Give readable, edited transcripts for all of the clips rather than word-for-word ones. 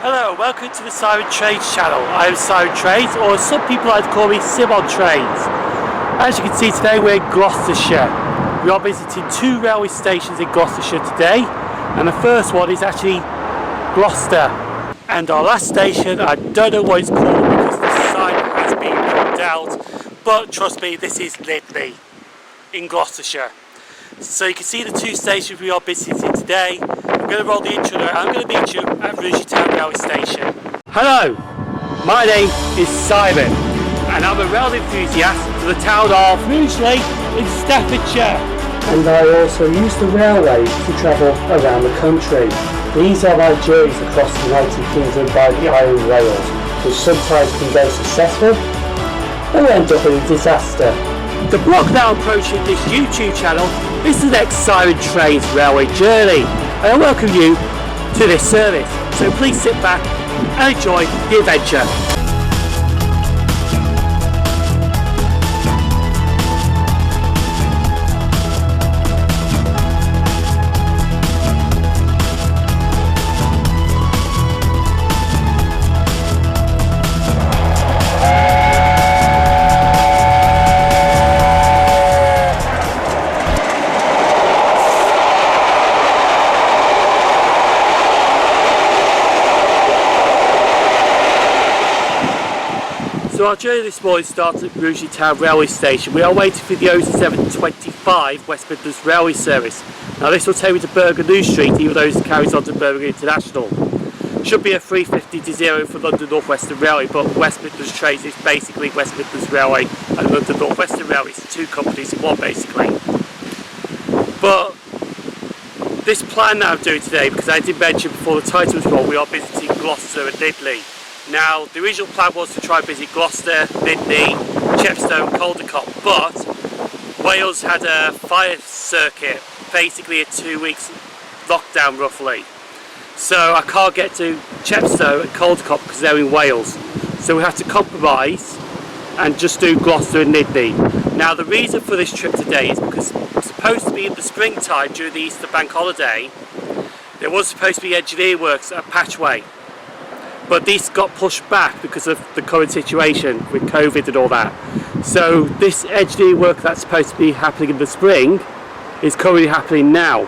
Hello, welcome to the Sim0nTrains channel. I am Sim0nTrains, or some people like to call me Sim0nTrains. As you can see today, we're in Gloucestershire. We are visiting two railway stations in Gloucestershire today, and the first one is actually Gloucester. And our last station, I don't know what it's called because the sign has been pulled out, but trust me, this is Lydney in Gloucestershire. So you can see the two stations we are visiting today. I'm going to roll the intro now. I'm going to meet you at Rugeley Town railway station. Hello, my name is Simon and I'm a rail enthusiast to the town of Rugeley in Staffordshire. And I also use the railway to travel around the country. These are my journeys across the United Kingdom by the iron rails, which sometimes can go successful or end up in a disaster. The block now approaching this YouTube channel is the next Sim0nTrains Railway Journey, and I welcome you to this service. So please sit back and enjoy the adventure. So our journey this morning starts at Rugeley Town railway station. We are waiting for the 0725 West Midlands Railway Service. Now this will take me to Birmingham New Street, even though it carries on to Birmingham International. Should be a 350 to 0 for London North Western Railway, but West Midlands Trains is basically West Midlands Railway and London North Western Railway. It's two companies in one basically. But this plan that I'm doing today, because I did mention before the title was wrong, we are visiting Gloucester and Lydney. Now, the original plan was to try and visit Gloucester, Lydney, Chepstow and Caldecott, but Wales had a fire circuit, basically a 2 weeks lockdown roughly. So I can't get to Chepstow and Caldecott because they're in Wales. So we have to compromise and just do Gloucester and Lydney. Now the reason for this trip today is because it's supposed to be in the springtime during the Easter bank holiday. There was supposed to be engineering works at Patchway. But these got pushed back because of the current situation with COVID and all that. So this engineering work that's supposed to be happening in the spring is currently happening now.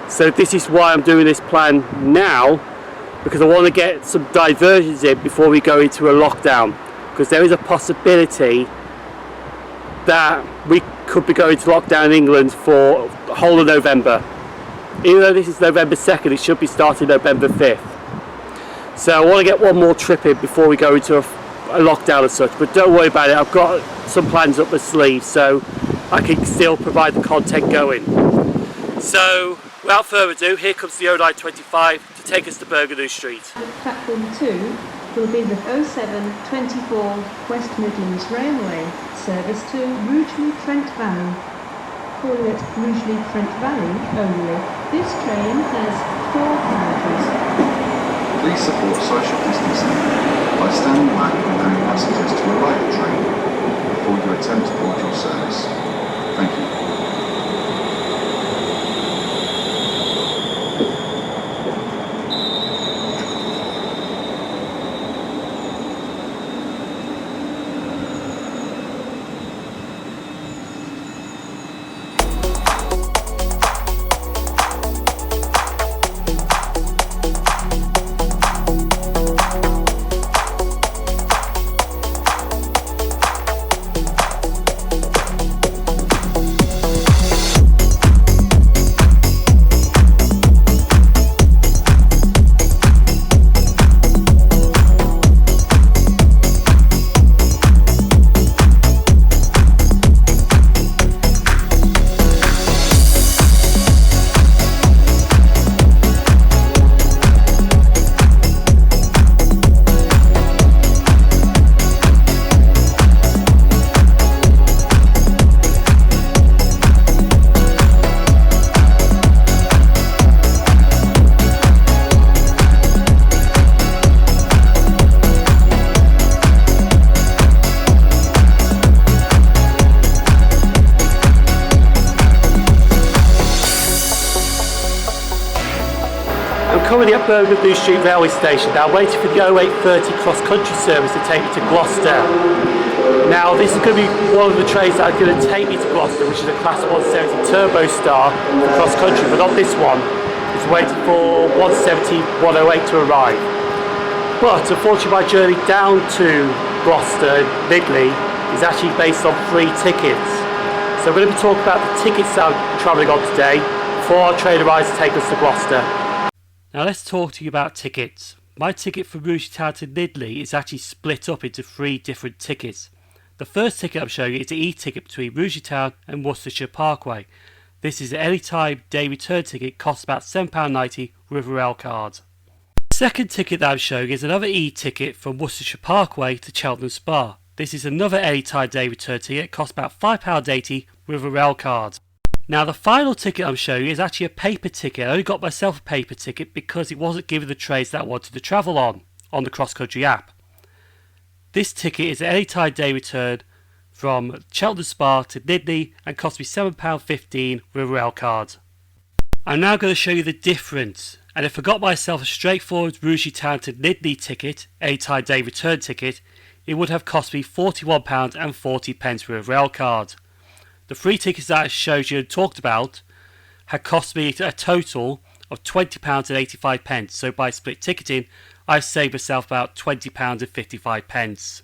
So this is why I'm doing this plan now, because I want to get some diversions in before we go into a lockdown, because there is a possibility that we could be going to lockdown in England for the whole of November. Even though this is November 2nd, it should be starting November 5th. So I want to get one more trip in before we go into a lockdown as such, but don't worry about it, I've got some plans up my sleeve so I can still provide the content going. So without further ado, here comes the 0925 to take us to Birmingham New Street. Platform 2 will be the 0724 West Midlands Railway service to Rugeley Trent Valley. Calling it Rugeley Trent Valley only, this train has 4 carriages. Please support social distancing by standing back and allowing passengers to alight the train before you attempt to board your service. Thank you. here at Birmingham New Street Railway Station, now waiting for the 0830 cross-country service to take me to Gloucester. Now this is going to be one of the trains that are going to take me to Gloucester, which is a Class 170 Turbo Star for cross-country, but not this one. It's waiting for 170 108 to arrive. But unfortunately my journey down to Gloucester and Lydney is actually based on free tickets. So we're going to be talking about the tickets that I'm travelling on today before our train arrives to take us to Gloucester. Now let's talk to you about tickets. My ticket from Rugeley Town to Lydney is actually split up into 3 different tickets. The first ticket I'm showing you is the e-ticket between Rugeley Town and Worcestershire Parkway. This is an anytime day return ticket, costs about £7.90 with a rail card. The second ticket that I'm showing is another e-ticket from Worcestershire Parkway to Cheltenham Spa. This is another anytime day return ticket, costs about £5.80 with a rail card. Now the final ticket I'm showing you is actually a paper ticket. I only got myself a paper ticket because it wasn't given the trains that I wanted to travel on the CrossCountry app. This ticket is an anytime day return from Cheltenham Spa to Lydney and cost me £7.15 with a rail card. I'm now going to show you the difference, and if I got myself a straightforward Rugeley Town to Lydney ticket, anytime day return ticket, it would have cost me £41.40 with a rail card. The 3 tickets that I showed you and talked about had cost me a total of £20.85, so by split ticketing I've saved myself about £20.55.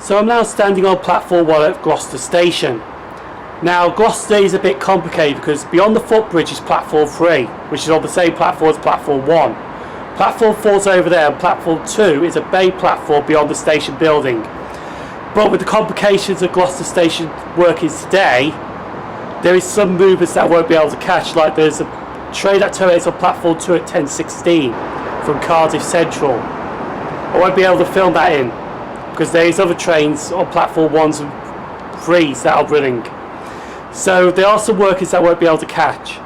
So I'm now standing on platform 1 at Gloucester Station. Now Gloucester is a bit complicated because beyond the footbridge is platform 3, which is on the same platform as platform 1. Platform 4 is over there and platform 2 is a bay platform beyond the station building. But with the complications of Gloucester Station working today, there is some movements that I won't be able to catch, like there's a train that terminates on platform 2 at 10:16 from Cardiff Central. I won't be able to film that in because there is other trains on platform 1s and 3s that are running. So there are some workers that I won't be able to catch.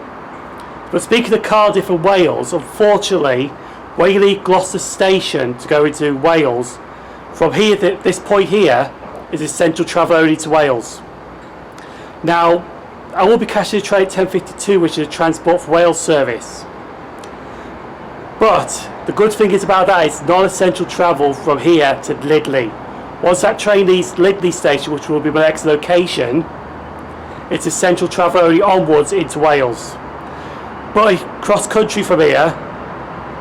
But speaking of Cardiff and Wales, unfortunately, when you leave Gloucester Station to go into Wales, from here, this point here is essential travel only to Wales. Now, I will be catching a train at 10:52, which is a Transport for Wales service. But the good thing is about that, it's non-essential travel from here to Lydney. Once that train leaves Lydney Station, which will be my next location, it's essential travel only onwards into Wales. But cross-country from here,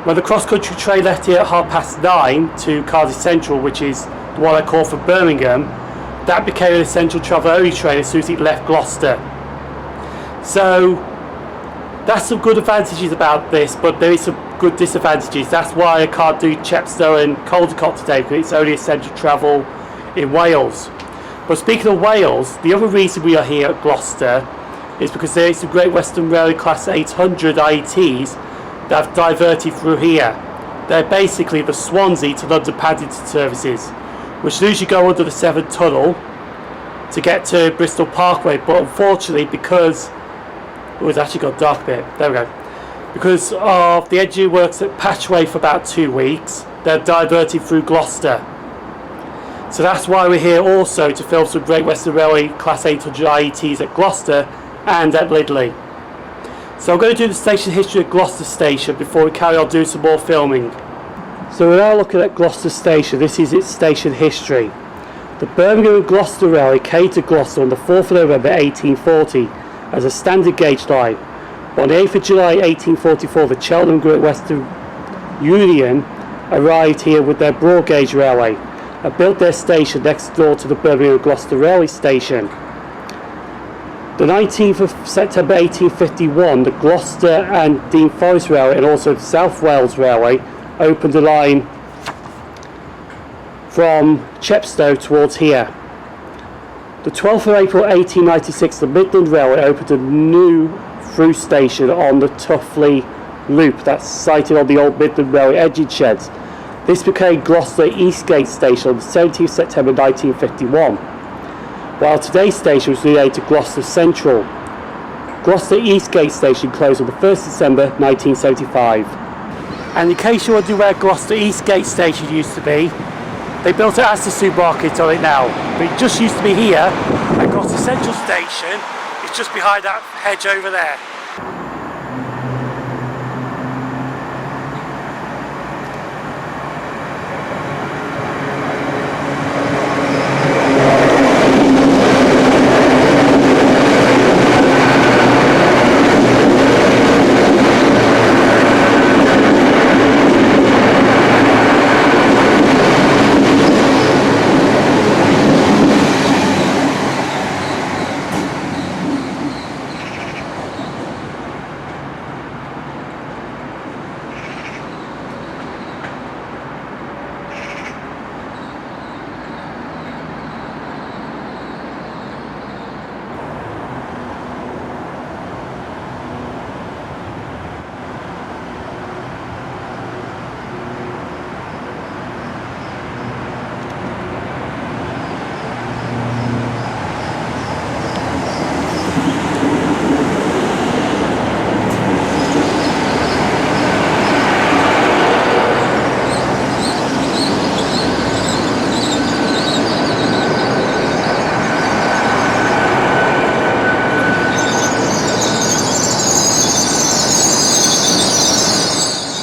when the cross-country train left here at 9:30 to Cardiff Central, which is the one I call from Birmingham, that became an essential travel only train as soon as it left Gloucester. So that's some good advantages about this, but there is some good disadvantages. That's why I can't do Chepstow and Caldecott today, because it's only essential travel in Wales. But speaking of Wales, the other reason we are here at Gloucester is because there is some Great Western Railway Class 800 IETs that have diverted through here. They're basically the Swansea to London Paddington services, which usually go under the Severn Tunnel to get to Bristol Parkway, but unfortunately because it's actually got dark a bit, there we go, because of the engineer works at Patchway for about 2 weeks, they're diverted through Gloucester. So that's why we're here also to film some Great Western Railway Class 800 IETs at Gloucester and at Lydney. So I'm going to do the station history at Gloucester Station before we carry on doing some more filming. So we're now looking at Gloucester Station. This is its station history. The Birmingham and Gloucester Railway came to Gloucester on the 4th of November 1840 as a standard gauge line. On the 8th of July 1844 the Cheltenham Great Western Union arrived here with their broad gauge railway and built their station next door to the Birmingham and Gloucester Railway Station. The 19th of September 1851 the Gloucester and Dean Forest Railway and also the South Wales Railway opened a line from Chepstow towards here. The 12th of April 1896 the Midland Railway opened a new through station on the Tuffley Loop that's sited on the old Midland Railway engine sheds. This became Gloucester Eastgate Station on the 17th of September 1951, while today's station was renamed to Gloucester Central. Gloucester Eastgate Station closed on the 1st of December 1975. And in case you wonder where Gloucester Eastgate Station used to be, they built it as the supermarket on it now, but it just used to be here, and Gloucester Central Station is just behind that hedge over there.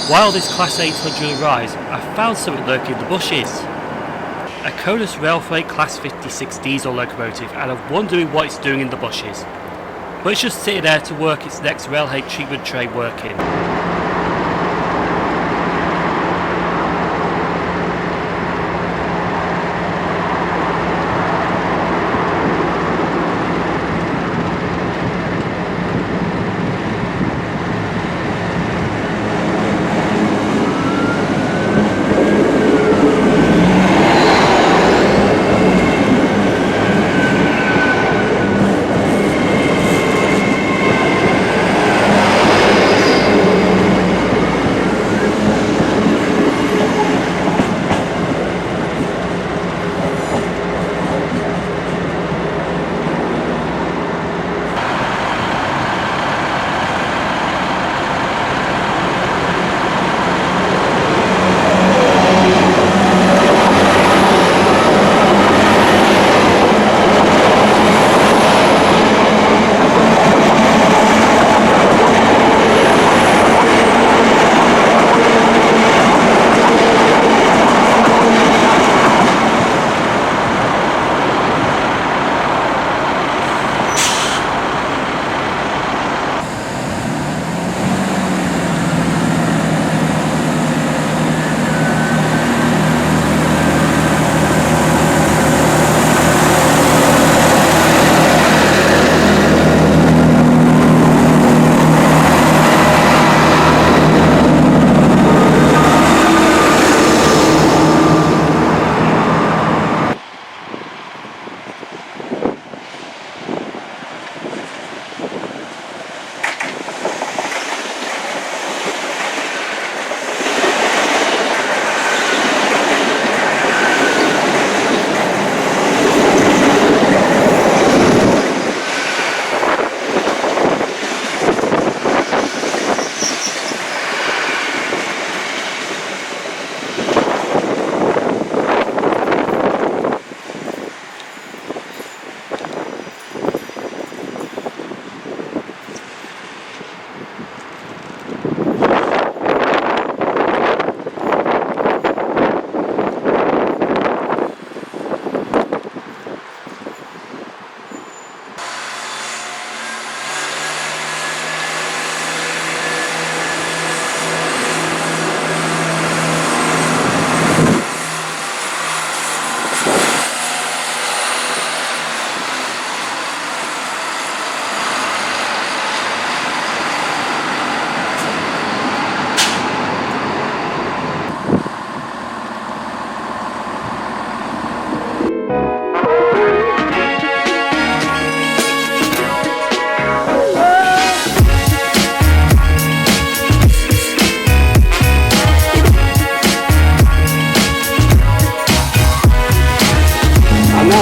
While this Class 800 arrives, I found something lurking in the bushes. A Conus Railway Class 56 diesel locomotive, and I'm wondering what it's doing in the bushes. But it's just sitting there to work its next railhead treatment train working.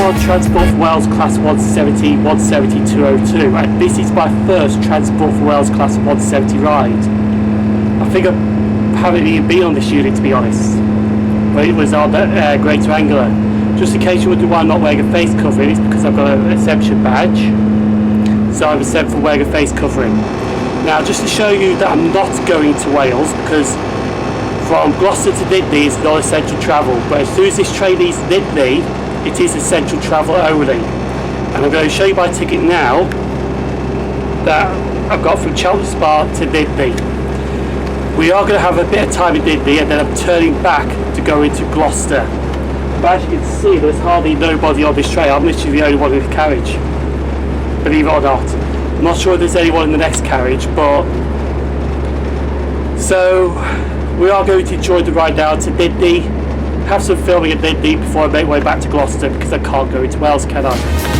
on Transport for Wales Class 170, 170, 202, and this is my first Transport for Wales Class 170 ride. I think I haven't even been on this unit, to be honest, but it was on the Greater Anglia. Just in case you wonder why I'm not wearing a face covering, it's because I've got an exemption badge, so I'm exempt from wearing a face covering. Now, just to show you that I'm not going to Wales, because from Gloucester to Lydney is not essential travel, but as soon as this train leaves Lydney, it is essential travel only. And I'm going to show you my ticket now that I've got from Cheltenham Spa to Lydney. We are going to have a bit of time in Lydney, and then I'm turning back to go into Gloucester. But as you can see, there's hardly nobody on this train. I'm literally the only one in the carriage, believe it or not. I'm not sure if there's anyone in the next carriage, but so we are going to enjoy the ride down to Lydney, have some filming at Lydney before I make my way back to Gloucester, because I can't go into Wales, can I?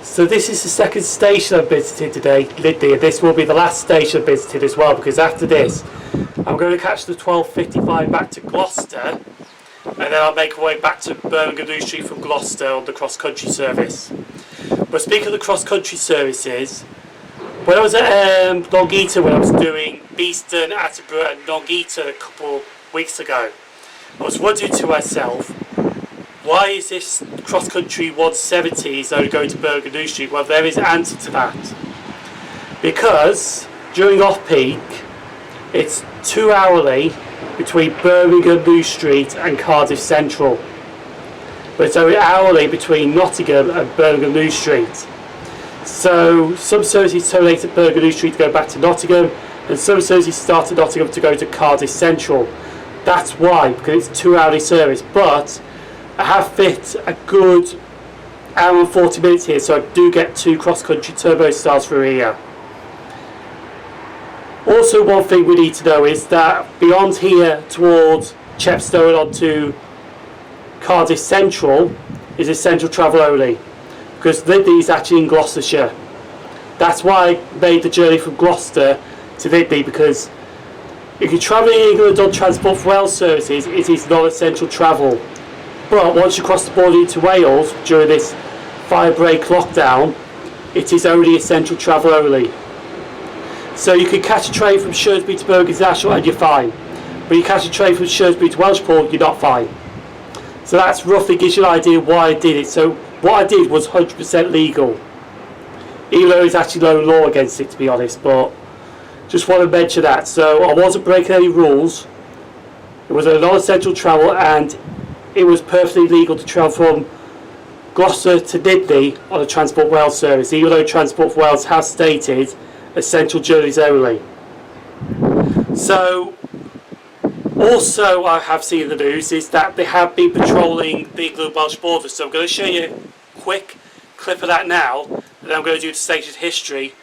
So this is the second station I've visited today, Lydney, and this will be the last station I've visited as well, because after this I'm going to catch the 12:55 back to Gloucester, and then I'll make my way back to Birmingham New Street from Gloucester on the cross-country service. But speaking of the cross-country services, when I was at Long Eaton, when I was doing Beeston, Attenborough and Long Eaton a couple of weeks ago, I was wondering to myself, why is this cross-country 170s only going to Birmingham New Street? Well, there is an answer to that. Because during off-peak, it's 2 hourly between Birmingham New Street and Cardiff Central. But it's only hourly between Nottingham and Birmingham New Street. So some services terminate at Birmingham New Street to go back to Nottingham, and some services start at Nottingham to go to Cardiff Central. That's why, because it's 2 hourly service. But I have fit a good hour and 40 minutes here, so I do get 2 cross-country turbo stars through here. Also, one thing we need to know is that beyond here towards Chepstow and onto Cardiff Central is essential travel only, because Lydney is actually in Gloucestershire. That's why I made the journey from Gloucester to Lydney, because if you're travelling in England on Transport for Wales services, it is not essential travel. But once you cross the border into Wales during this firebreak lockdown, it is only essential travel only. So you can catch a train from Shrewsbury to Birmingham International and you're fine. But you catch a train from Shrewsbury to Welshpool, you're not fine. So that's roughly gives you an idea why I did it. So what I did was 100% legal. Even though there's actually no law against it, to be honest. But just want to mention that. So I wasn't breaking any rules. It was a non-essential travel, and it was perfectly legal to travel from Gloucester to Lydney on a Transport for Wales service, even though Transport for Wales has stated essential journeys only. So, also I have seen in the news is that they have been patrolling the England-Welsh border, so I'm going to show you a quick clip of that now, and then I'm going to do the station's history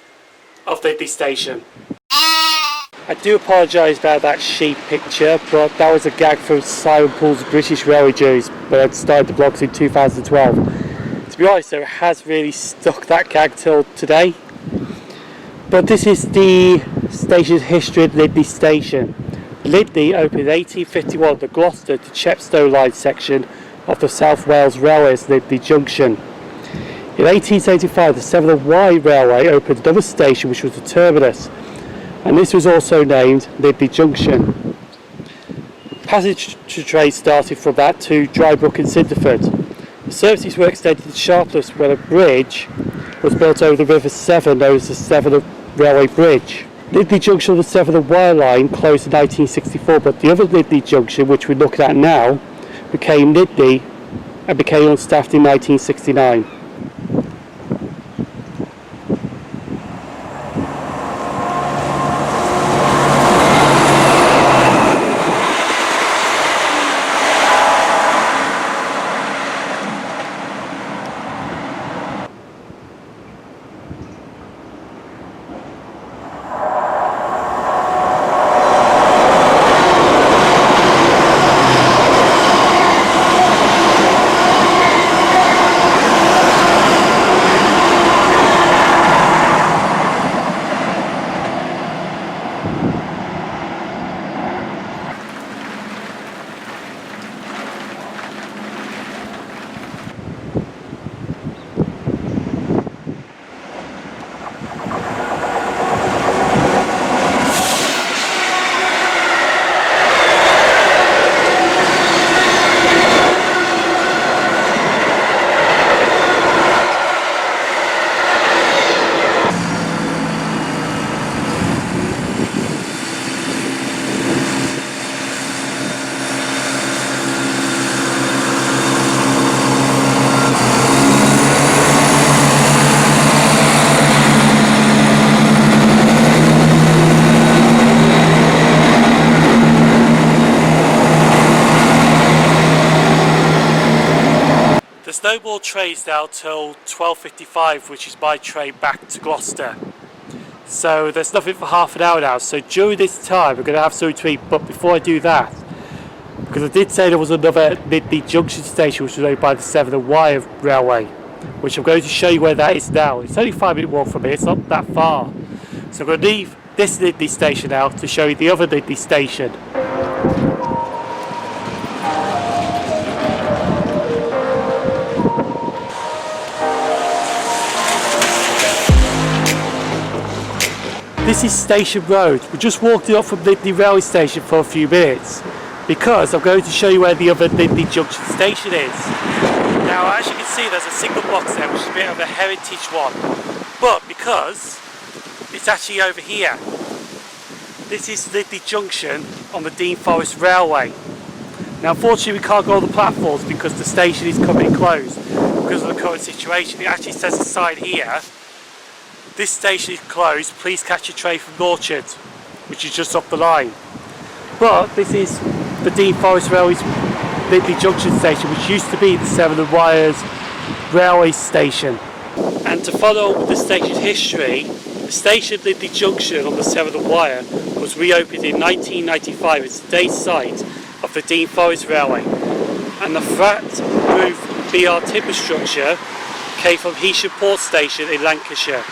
of Lydney Station. I do apologise about that sheep picture, but that was a gag from Simon Poole's British Railway Journeys when I started the vlogs in 2012. To be honest though, it has really stuck that gag till today. But this is the station's history of Lydney Station. Lydney opened in 1851 the Gloucester to Chepstow line section of the South Wales Railway's Lydney Junction. In 1875 the Severn Wye Railway opened another station which was the terminus, and this was also named Lydney Junction. Passenger trains started from that to Drybrook and Cinderford. The services were extended to Sharpless when a bridge was built over the River Severn known as the Severn Railway Bridge. Lydney Junction on the Severn Wye line closed in 1964, but the other Lydney Junction, which we're looking at now, became Lydney and became unstaffed in 1969. There's no more trains now till 12:55, which is my train back to Gloucester. So there's nothing for half an hour now. So during this time we're going to have something to eat. But before I do that, because I did say there was another Lydney Junction station which was owned by the Severn Wye Railway, which I'm going to show you where that is now. It's only a 5-minute walk from here, it's not that far. So I'm going to leave this Lydney station now to show you the other Lydney station. This is Station Road. We just walked it up from Lydney Railway Station for a few minutes because I'm going to show you where the other Lydney Junction station is. Now, as you can see, there's a single box there, which is a bit of a heritage one. But because it's actually over here, this is Lydney Junction on the Dean Forest Railway. Now, unfortunately, we can't go on the platforms because the station is currently closed because of the current situation. It actually says a sign here. This station is closed, please catch a train from Orchard, which is just off the line. But this is the Dean Forest Railway's Lydney Junction station, which used to be the Severn Wye's railway station. And to follow up with the station's history, the station Lydney Junction on the Severn Wye was reopened in 1995 as today's site of the Dean Forest Railway. And the flat roof BR timber structure came from Heysham Port Station in Lancashire.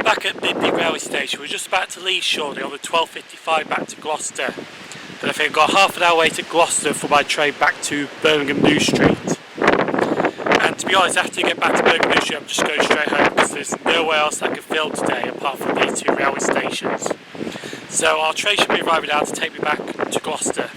Back at Lydney Railway Station, we're just about to leave shortly on the 12:55 back to Gloucester. But I think I've got half an hour wait at Gloucester for my train back to Birmingham New Street. And to be honest, after I get back to Birmingham New Street, I'm just going straight home because there's nowhere else I can film today apart from these two railway stations. So our train should be arriving now to take me back to Gloucester.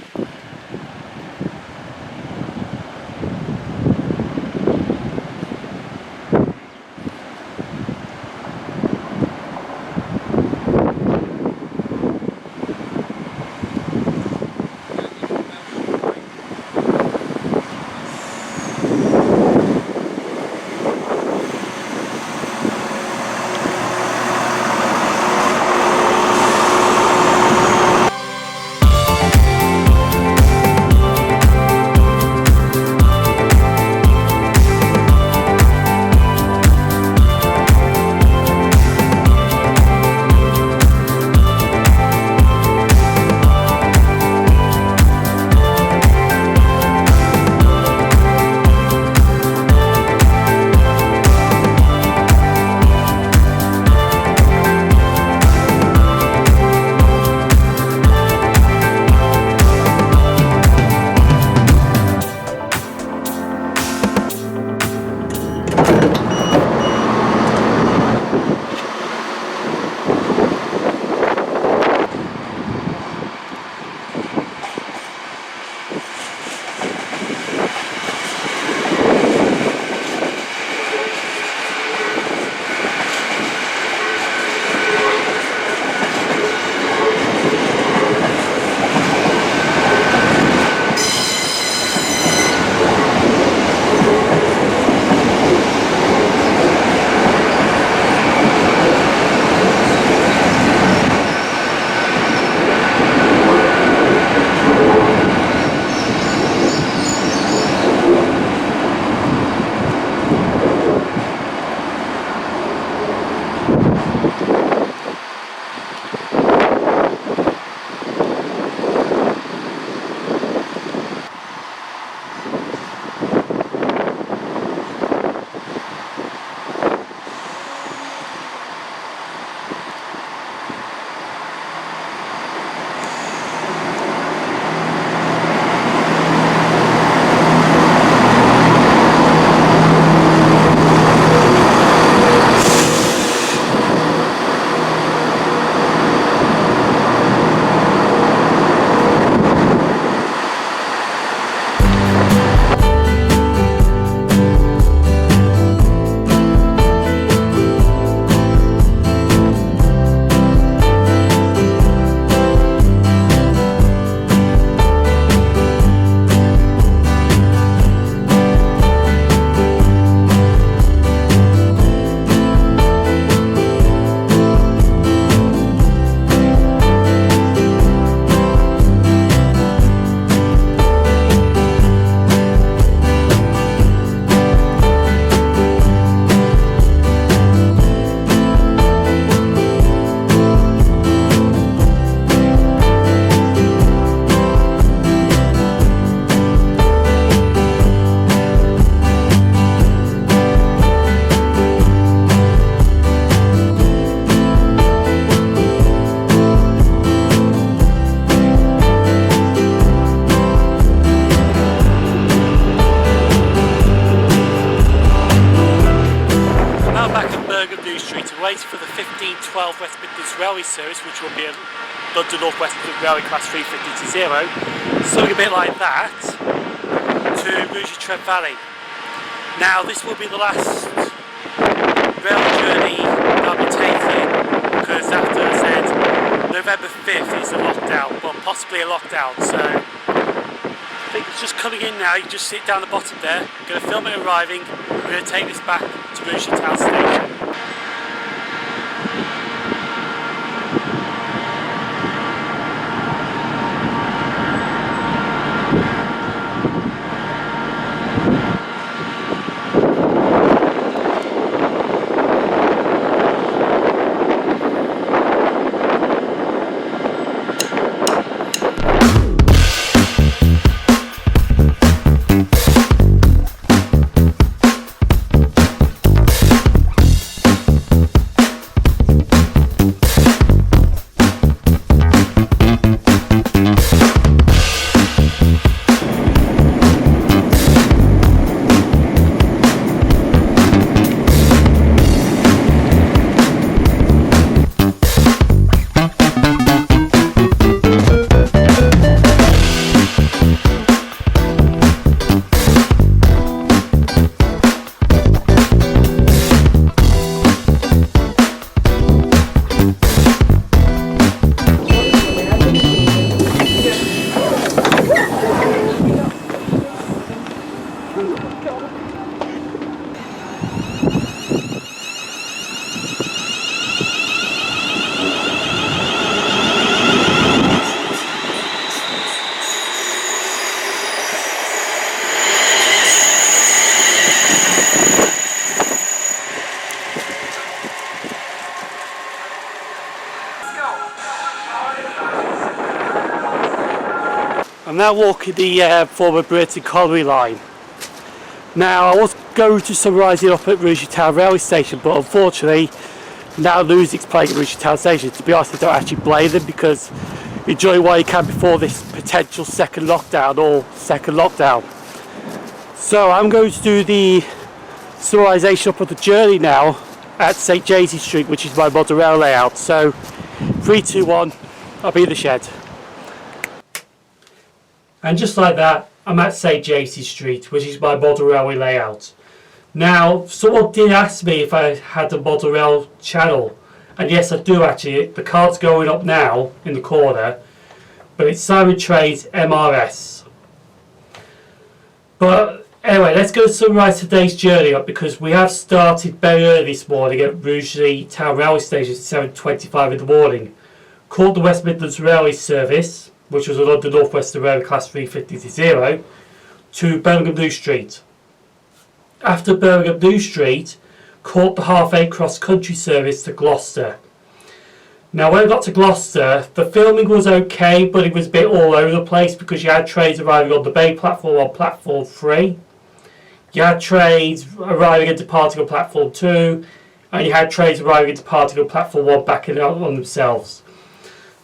12 West Midlands Railway Service, which will be a London North West Railway Class 350 to 0, something a bit like that, to Rugeley Trent Valley. Now this will be the last rail journey that I'll be taking, because after I said November 5th is a lockdown, well possibly a lockdown, so I think it's just coming in now. You can just sit down the bottom there. I'm going to film it arriving. We're going to take this back to Rugeley Town Station. I'm now walking the former Burton Colliery line. Now I was going to summarise it up at Rugeley Town Railway Station, but unfortunately now music's playing at Rugeley Town Station. To be honest, I don't actually blame them, because enjoy while you can before this potential second lockdown. So I'm going to do the summarisation up of the journey now at St James's Street, which is my model rail layout. So 3, 2, 1, I'll be in the shed. And just like that, I'm at St James's Street, which is my model railway layout. Now, someone did ask me if I had a model rail channel, and yes I do actually. The card's going up now in the corner, but it's Sim0nTrains MRS. But anyway, let's go summarise today's journey up, because we have started very early this morning at Rugeley Town Railway Station at 7:25 in the morning. Called the West Midlands Railway Service, which was a London North West Railway Class 350 to 0, to Birmingham New Street. After Birmingham New Street, caught the half-8 cross-country service to Gloucester. Now when I got to Gloucester, the filming was okay, but it was a bit all over the place, because you had trains arriving on the main platform on platform 3, you had trains arriving and departing on platform 2, and you had trains arriving and departing on platform 1 backing out on themselves.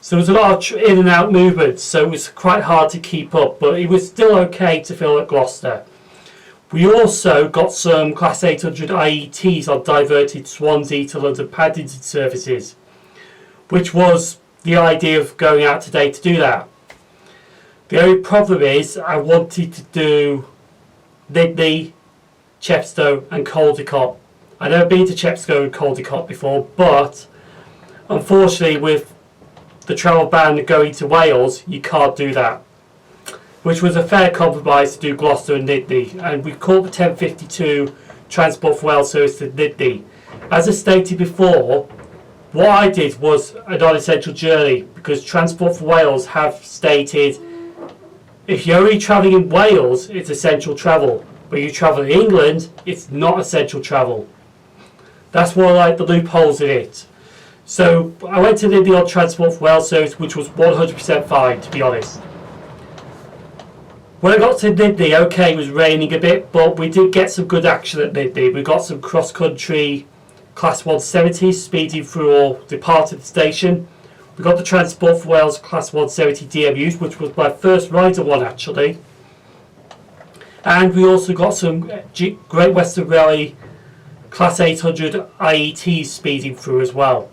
So there was a lot of in and out movement, so it was quite hard to keep up, but it was still okay to film at Gloucester. We also got some Class 800 IETs on diverted Swansea to London Paddington services, which was the idea of going out today to do that. The only problem is I wanted to do Lydney, Chepstow and Caldicot. I've never been to Chepstow and Caldicot before, but unfortunately with the travel ban going to Wales, you can't do that, which was a fair compromise to do Gloucester and Lydney, and we caught the 10:52 Transport for Wales service to Lydney. As I stated before, what I did was a non-essential journey, because Transport for Wales have stated if you're only travelling in Wales it's essential travel, but you travel in England it's not essential travel. That's one of like the loopholes in it. So I went to Lydney on Transport for Wales service, which was 100% fine, to be honest. When I got to Lydney, okay, it was raining a bit, but we did get some good action at Lydney. We got some cross-country Class 170s speeding through or departing the station. We got the Transport for Wales Class 170 DMUs, which was my first rider one actually. And we also got some Great Western Railway Class 800 IETs speeding through as well.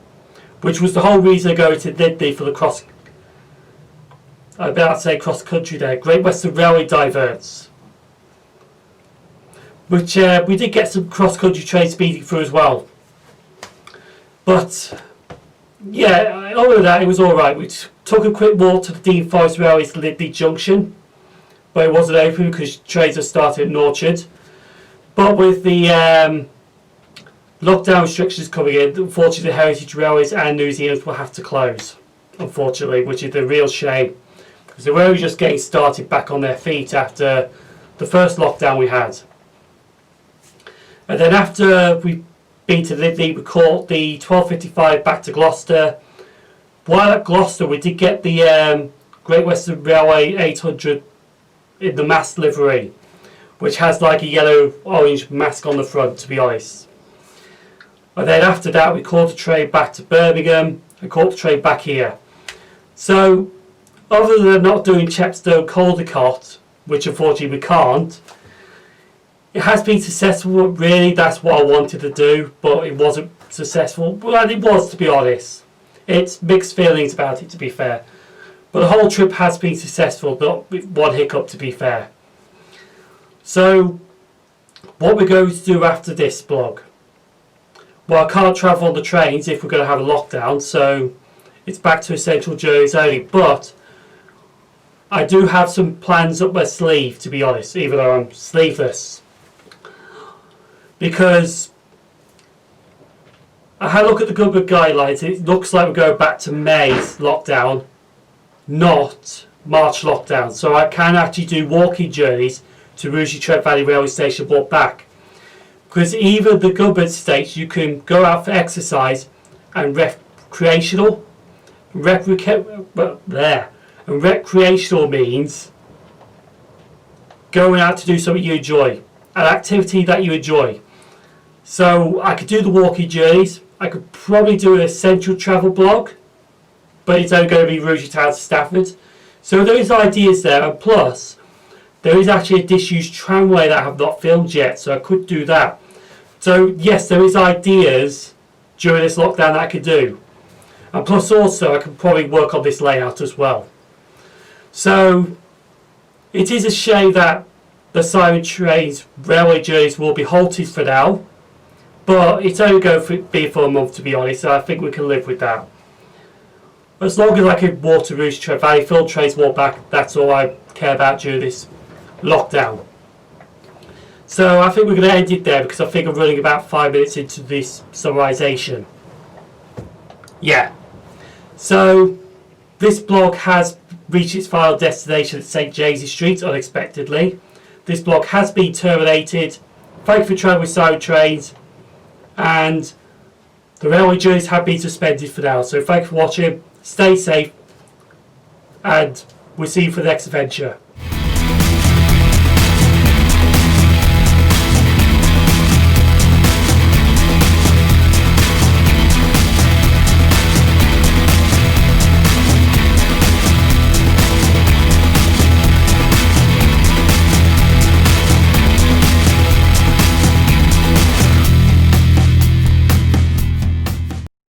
which was the whole reason of going to Lydney for the cross-country there, Great Western Railway Diverts, which we did get some cross-country trains speeding through as well. But yeah, other than that, it was alright. We took a quick walk to the Dean Forest Railway's Lydney Junction, but it wasn't open because trains are starting at Norchard. But with the lockdown restrictions coming in, unfortunately the Heritage Railways and New Zealand will have to close, unfortunately, which is a real shame, because they were only just getting started back on their feet after the first lockdown we had. And then after we been to Lydney, we caught the 12:55 back to Gloucester. While at Gloucester, we did get the Great Western Railway 800 in the mast livery, which has like a yellow-orange mask on the front, to be honest. And then after that, we caught a train back to Birmingham and caught the train back here. So, other than not doing Chepstow Caldecott, which unfortunately we can't, it has been successful. Really, that's what I wanted to do, but it wasn't successful. Well, it was, to be honest. It's mixed feelings about it, to be fair. But the whole trip has been successful, not with one hiccup, to be fair. So, what we're going to do after this vlog? Well, I can't travel on the trains if we're going to have a lockdown, so it's back to essential journeys only. But I do have some plans up my sleeve, to be honest, even though I'm sleeveless. Because I had a look at the government guidelines. It looks like we're going back to May's lockdown, not March lockdown. So I can actually do walking journeys to Rugeley Trent Valley Railway Station and walk back. Because even the government states you can go out for exercise and recreational. Recreational means going out to do something you enjoy, an activity that you enjoy. So I could do the walking journeys. I could probably do an essential travel blog, but it's only going to be Rugeley Town to Stafford. So those ideas there, and plus there is actually a disused tramway that I have not filmed yet, so I could do that. So yes, there is ideas during this lockdown that I could do, and plus also I can probably work on this layout as well. So it is a shame that the Sim0nTrains Railway Journeys will be halted for now. But it's only going to be for a month, to be honest, so I think we can live with that. As long as I can walk to Rugeley Trent Valley, film trains, walk back, that's all I care about during this lockdown. So I think we're going to end it there because I think I'm running about 5 minutes into this summarisation. Yeah. So this blog has reached its final destination at St James's Street unexpectedly. This blog has been terminated. Thank you for travelling with Sim0nTrains. And the railway journeys have been suspended for now. So thank you for watching, stay safe, and we'll see you for the next adventure.